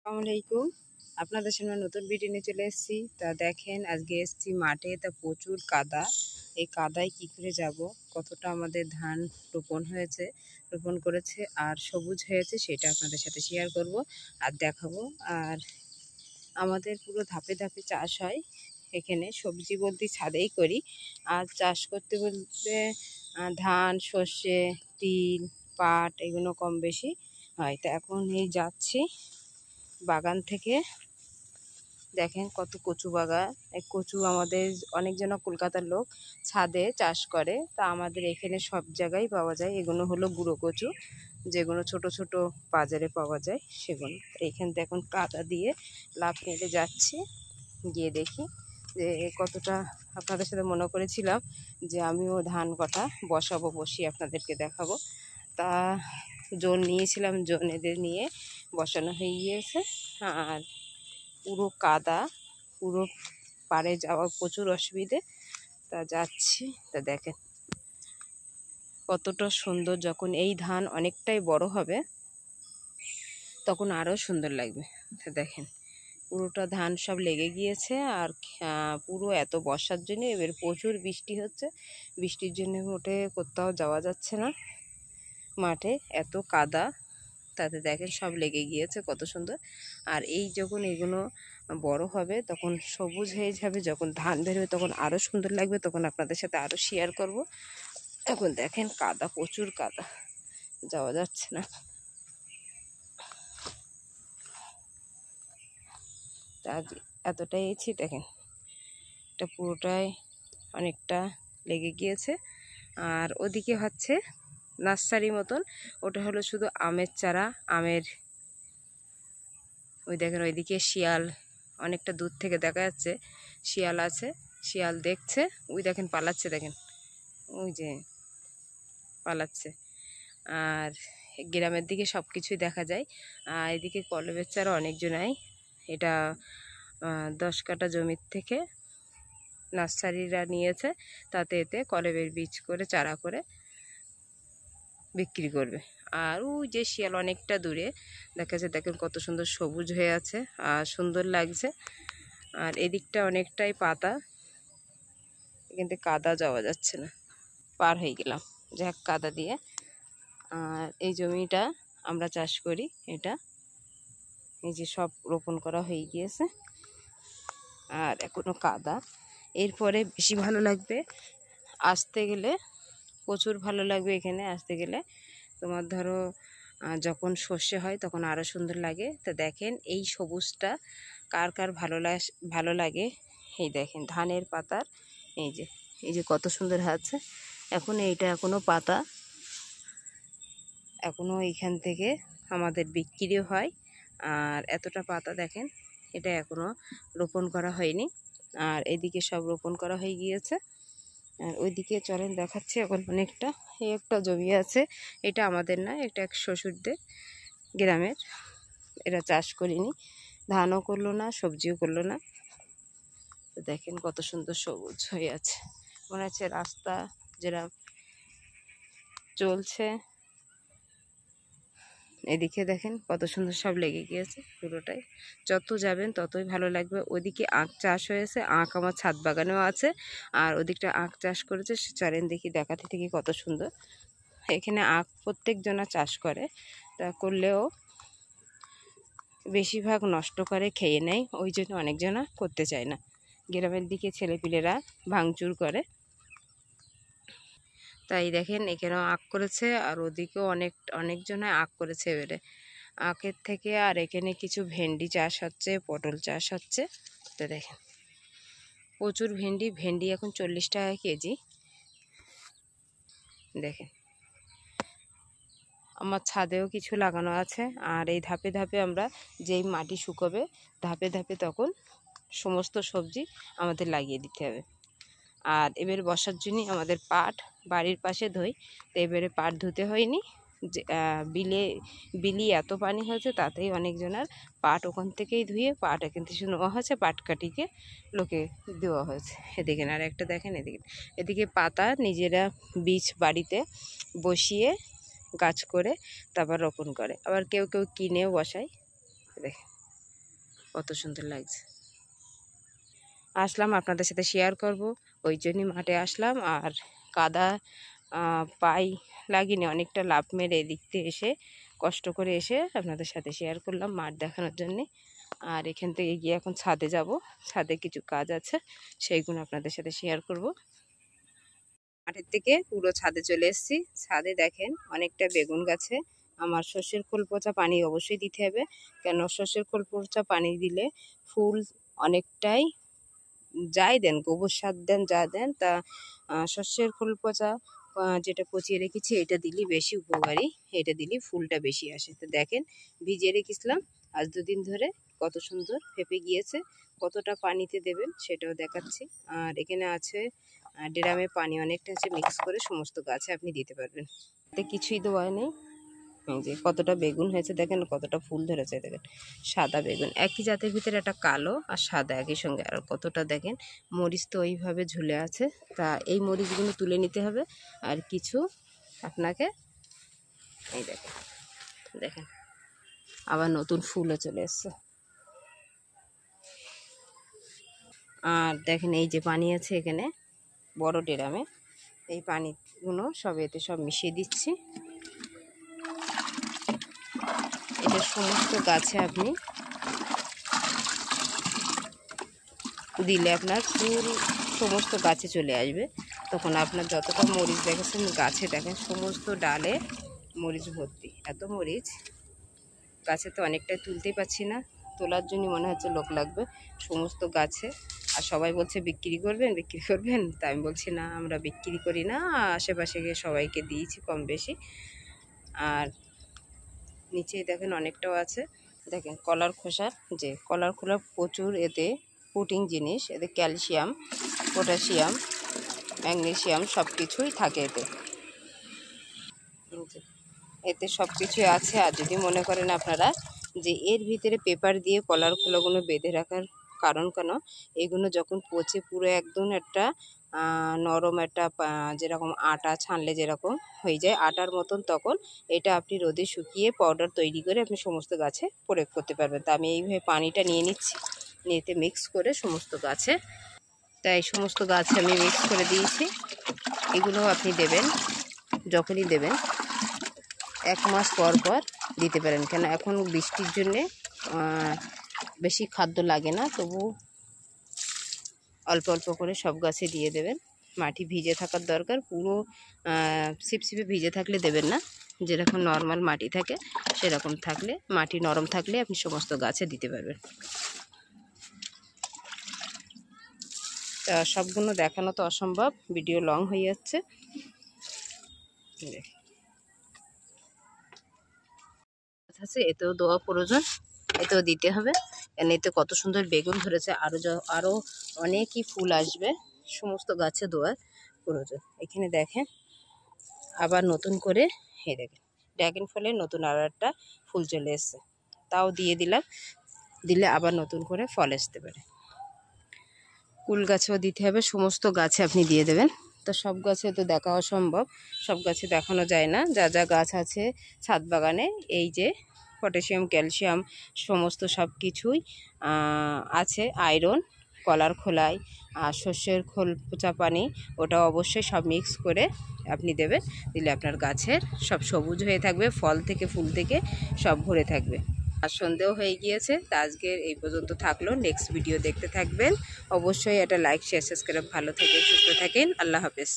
আসসালামু আলাইকুম। আপনাদের সামনে নতুন ভিডিও নিয়ে চলে এসেছি। তা দেখেন, আজকে এসেছি মাঠে, তা প্রচুর কাদা। এই কাদায় কি করে যাব, কতটা আমাদের ধান রোপণ করেছে আর সবুজ হয়েছে, সেটা আপনাদের সাথে শেয়ার করব আর দেখাবো। আর আমাদের পুরো ধাপে ধাপে চাষ হয় এখানে। সবজি বলতে ছাদেই করি, আর চাষ করতে বলতে ধান, সর্ষে, তিল, পাট এগুলো কম বেশি হয়। তা এখন এই যাচ্ছি বাগান থেকে। দেখেন কত কচু বাগান। এই কচু আমাদের অনেকজন কলকাতার লোক ছাদে চাষ করে, তা আমাদের এখানে সব জায়গায় পাওয়া যায়। এগুলো হলো গুঁড়ো কচু, যেগুলো ছোট ছোট বাজারে পাওয়া যায় সেগুলো। এইখান থেকে এখন কাদা দিয়ে লাফ মেরে যাচ্ছি, গিয়ে দেখি যে কতটা। আপনাদের সাথে মনে করেছিলাম যে আমিও ধান কটা বসিয়ে আপনাদেরকে দেখাবো। তা জোন নিয়েছিলাম, জোন এদের নিয়ে বসানো হয়ে গিয়েছে। আর পুরো কাদা, পুরো পাড়ে যাওয়া প্রচুর অসুবিধে। তা যাচ্ছি, তা দেখেন কতটা সুন্দর। যখন এই ধান অনেকটাই বড় হবে তখন আরও সুন্দর লাগবে। তা দেখেন পুরোটা ধান সব লেগে গিয়েছে। আর পুরো এত বর্ষার জন্য এবার প্রচুর বৃষ্টি হচ্ছে, বৃষ্টির জন্য মোটে কোথাও যাওয়া যাচ্ছে না মাঠে, এত কাদা। তাতে দেখেন সব লেগে গিয়েছে, কত সুন্দর। আর এই যখন এগুলো বড় হবে তখন সবুজ হয়ে যাবে, যখন ধান বেরোবে তখন আরও সুন্দর লাগবে, তখন আপনাদের সাথে আরও শেয়ার করব। এখন দেখেন কাদা, প্রচুর কাদা, যাওয়া যাচ্ছে না। তা এতটাই এসেছি, দেখেন এটা পুরোটাই অনেকটা লেগে গিয়েছে। আর ওদিকে হচ্ছে নার্সারি মতন, ওটা হলো শুধু আমের চারা, আমের। ওই দেখেন ওইদিকে শিয়াল, অনেকটা দূর থেকে দেখা যাচ্ছে শিয়াল আছে, শিয়াল দেখছে। ওই দেখেন পালাচ্ছে, দেখেন ওই যে পালাচ্ছে। আর গ্রামের দিকে সব কিছুই দেখা যায়। আর এদিকে কলমের চারা অনেকজনাই, এটা 10 কাঠা জমির থেকে নার্সারিরা নিয়েছে, তাতে এতে কলমের বীজ করে চারা করে বিক্রি করবে। আর ওই যে শিয়াল অনেকটা দূরে দেখা যাচ্ছে, দেখেন কত সুন্দর সবুজ হয়ে আছে আর সুন্দর লাগছে। আর এদিকটা অনেকটাই পাতা, কিন্তু কাদা, যাওয়া যাচ্ছে না। পার হয়ে গেলাম যাক কাদা দিয়ে। আর এই জমিটা আমরা চাষ করি, এটা এই যে সব রোপণ করা হয়ে গিয়েছে। আর এখনো কাদা, এরপরে বেশি ভালো লাগবে আসতে গেলে, প্রচুর ভালো লাগবে এখানে আসতে গেলে। তোমার ধরো যখন সর্ষে হয় তখন আরও সুন্দর লাগে। তো দেখেন এই সবুজটা কার কার ভালো লাগে। এই দেখেন ধানের পাতার এই যে কত সুন্দর আছে। এখন এইটা এখনও পাতা, এখনও এইখান থেকে আমাদের বিক্রিও হয়। আর এতটা পাতা দেখেন, এটা এখনও রোপণ করা হয়নি। আর এদিকে সব রোপণ করা হয়ে গিয়েছে। আর ওইদিকে চলেন দেখাচ্ছি। এখন অনেকটা এই একটা জমি আছে, এটা আমাদের না, এটা এক শ্বশুরদের গ্রামের। এরা চাষ করিনি, ধানও করলো না, সবজিও করলো না। তো দেখেন কত সুন্দর সবুজ হয়ে আছে, মনে হচ্ছে রাস্তা যেটা চলছে। এদিকে দেখেন কত সুন্দর সব লেগে গিয়েছে পুরোটাই। যত যাবেন ততই ভালো লাগবে। ওদিকে আখ চাষ হয়েছে, আখ আমার ছাদ বাগানেও আছে। আর ওদিকটা আখ চাষ করেছে, চলেন দেখি, দেখাতে থেকে কত সুন্দর। এখানে আখ প্রত্যেকজনা চাষ করে, তা করলেও বেশিরভাগ নষ্ট করে, খেয়ে নেয়, ওই জন্য অনেকজনা করতে চায় না। গ্রামের দিকে ছেলেপিলেরা ভাঙচুর করে। তাই দেখেন এখানেও আখ করেছে, আর ওদিকেও অনেকজনে আখ করেছে। এবারে আখের থেকে আর এখানে কিছু ভেন্ডি চাষ হচ্ছে, পটল চাষ হচ্ছে। তো দেখেন প্রচুর ভেন্ডি এখন 40 টাকা কেজি। দেখেন আমার ছাদেও কিছু লাগানো আছে। আর এই ধাপে ধাপে আমরা যেই মাটি শুকোবে ধাপে ধাপে তখন সমস্ত সবজি আমাদের লাগিয়ে দিতে হবে। আর এবারে বর্ষার জন্যই আমাদের পাট বাড়ির পাশে ধুই, তো এবারে পাট ধুতে হয়নি। যে বিলি এত পানি হয়েছে, তাতেই অনেকজনের পাট ওখান থেকেই ধুয়ে পাট এখান থেকে নেওয়া হয়েছে, পাট কাটিকে লোকে দেওয়া হয়েছে। এদিকে আর একটা দেখেন, এদিকে পাতা নিজেরা বীজ বাড়িতে বসিয়ে গাছ করে তারপর রোপণ করে, আবার কেউ কেউ কিনেও বসায়। দেখেন কত সুন্দর লাগছে। আসলাম আপনাদের সাথে শেয়ার করব, ওই জন্যই মাঠে আসলাম। আর কাদা পাই লাগিনি, অনেকটা লাভ মেরে এদিক থেকে এসে কষ্ট করে এসে আপনাদের সাথে শেয়ার করলাম মাঠ দেখানোর জন্যে। আর এখান থেকে গিয়ে এখন ছাদে যাব, ছাদে কিছু কাজ আছে, সেইগুলো আপনাদের সাথে শেয়ার করব। মাঠের থেকে পুরো ছাদে চলে এসেছি। ছাদে দেখেন অনেকটা বেগুন গাছে আমার সর্ষের খোল পচা পানি অবশ্যই দিতে হবে, কেন সর্ষের খোল পচা পানি দিলে ফুল অনেকটাই, যাই দেন গোবর সার দেন যা দেন, তা সর্ষের খোল পচা যেটা পচিয়ে রেখেছি এটা দিলে বেশি উপকারী, এটা দিলে ফুলটা বেশি আসে। তো দেখেন ভিজিয়ে রেখেছিলাম আজ 2 দিন ধরে, কত সুন্দর ফেপে গিয়েছে। কতটা পানিতে দেবেন সেটাও দেখাচ্ছি। আর এখানে আছে ড্রামে পানি অনেকটা আছে, মিক্স করে সমস্ত গাছে আপনি দিতে পারবেন। এতে কিছুই দেওয়া নেই। এই যে কতটা বেগুন হয়েছে দেখেন, কতটা ফুল ধরেছে দেখেন, সাদা বেগুন একই জাতের ভিতরে একটা কালো আর সাদা একই সঙ্গে। আর কতটা দেখেন মরিচ তো ওইভাবে ঝুলে আছে, তা এই মরিচগুলো তুলে নিতে হবে। আর কিছু আপনাকে এই দেখেন, দেখেন আবার নতুন ফুলও চলে এসছে। আর দেখেন এই যে পানি আছে এখানে বড় ড্রামে, এই পানিগুলো সব এতে সব মিশিয়ে দিচ্ছি। এটা সমস্ত গাছে আপনি দিলে আপনার ফুল সমস্ত গাছে চলে আসবে। তখন আপনার যতটা মরিচ দেখেছেন গাছে দেখেন সমস্ত ডালে মরিচ ভর্তি, এত মরিচ গাছে তো অনেকটা তুলতেই পারছি না, তোলার জন্য মনে হচ্ছে লোক লাগবে সমস্ত গাছে। আর সবাই বলছে বিক্রি করবেন বিক্রি করবেন, তা আমি বলছি না আমরা বিক্রি করি না, আশেপাশে গিয়ে সবাইকে দিয়েছি কম বেশি। আর নিচে দেখেন অনেকটাও আছে। দেখেন কলার খোসা, যে কলার খোলা প্রচুর এতে প্রোটিন জিনিস, এতে ক্যালসিয়াম, পটাশিয়াম, ম্যাগনেসিয়াম সব কিছুই থাকে এতে, এতে সব কিছুই আছে। আর যদি মনে করেন আপনারা যে এর ভিতরে পেপার দিয়ে কলার খোলাগুলো বেঁধে রাখার কারণ কেন, এগুলো যখন পচে পুরো একদম একটা নরম একটা যেরকম আটা ছানলে যেরকম হয়ে যায় আটার মতন, তখন এটা আপনি রোদে শুকিয়ে পাউডার তৈরি করে আপনি সমস্ত গাছে প্রয়োগ করতে পারবেন। তা আমি এইভাবে পানিটা নিয়ে নিচ্ছি, নিতে মিক্স করে সমস্ত গাছে, তাই সমস্ত গাছে আমি মিক্স করে দিয়েছি। এগুলো আপনি দেবেন যখনই দেবেন 1 মাস পর পর দিতে পারেন, কেন এখন বৃষ্টির জন্যে বেশি খাদ্য লাগে না, তবু অল্প অল্প করে সব গাছে দিয়ে দেবেন। মাটি ভিজে থাকার দরকার, পুরো ছিপছিপে ভিজে থাকলে দেবেন না, যেরকম নর্মাল মাটি থাকে সেরকম থাকলে, মাটি নরম থাকলে আপনি সমস্ত গাছে দিতে পারবেন। তা সবগুলো দেখানো তো অসম্ভব, ভিডিও লং হয়ে যাচ্ছে। আছে এতেও দেওয়া প্রয়োজন, এতেও দিতে হবে, কারণ এতে কত সুন্দর বেগুন ধরেছে, আরও অনেকই ফুল আসবে, সমস্ত গাছে দেওয়ার প্রয়োজন। এখানে দেখেন আবার নতুন করে এই দেখেন ড্রাগন ফলের নতুন আর একটা ফুল চলে এসছে, তাও দিয়ে দিলাম, দিলে আবার নতুন করে ফল আসতে পারে। কুল গাছেও দিতে হবে, সমস্ত গাছে আপনি দিয়ে দেবেন। তো সব গাছে তো দেখা অসম্ভব, সব গাছে দেখানো যায় না। যা যা গাছ আছে ছাদ বাগানে, এই যে পটাশিয়াম ক্যালসিয়াম সমস্ত সব কিছুই আছে, আয়রন কলার খোলায় আর সর্ষের খোল পচা পানি, ওটা অবশ্যই সব মিক্স করে আপনি দেবেন, দিলে আপনার গাছের সব সবুজ হয়ে থাকবে, ফল থেকে ফুল থেকে সব ভরে থাকবে। আর সন্দেহ হয়ে গিয়েছে, তা আজকের এই পর্যন্ত থাকলো, নেক্সট ভিডিও দেখতে থাকবেন অবশ্যই। এটা লাইক শেয়ার সাবস্ক্রাইব, ভালো থাকেন সুস্থ থাকেন, আল্লাহ হাফেজ।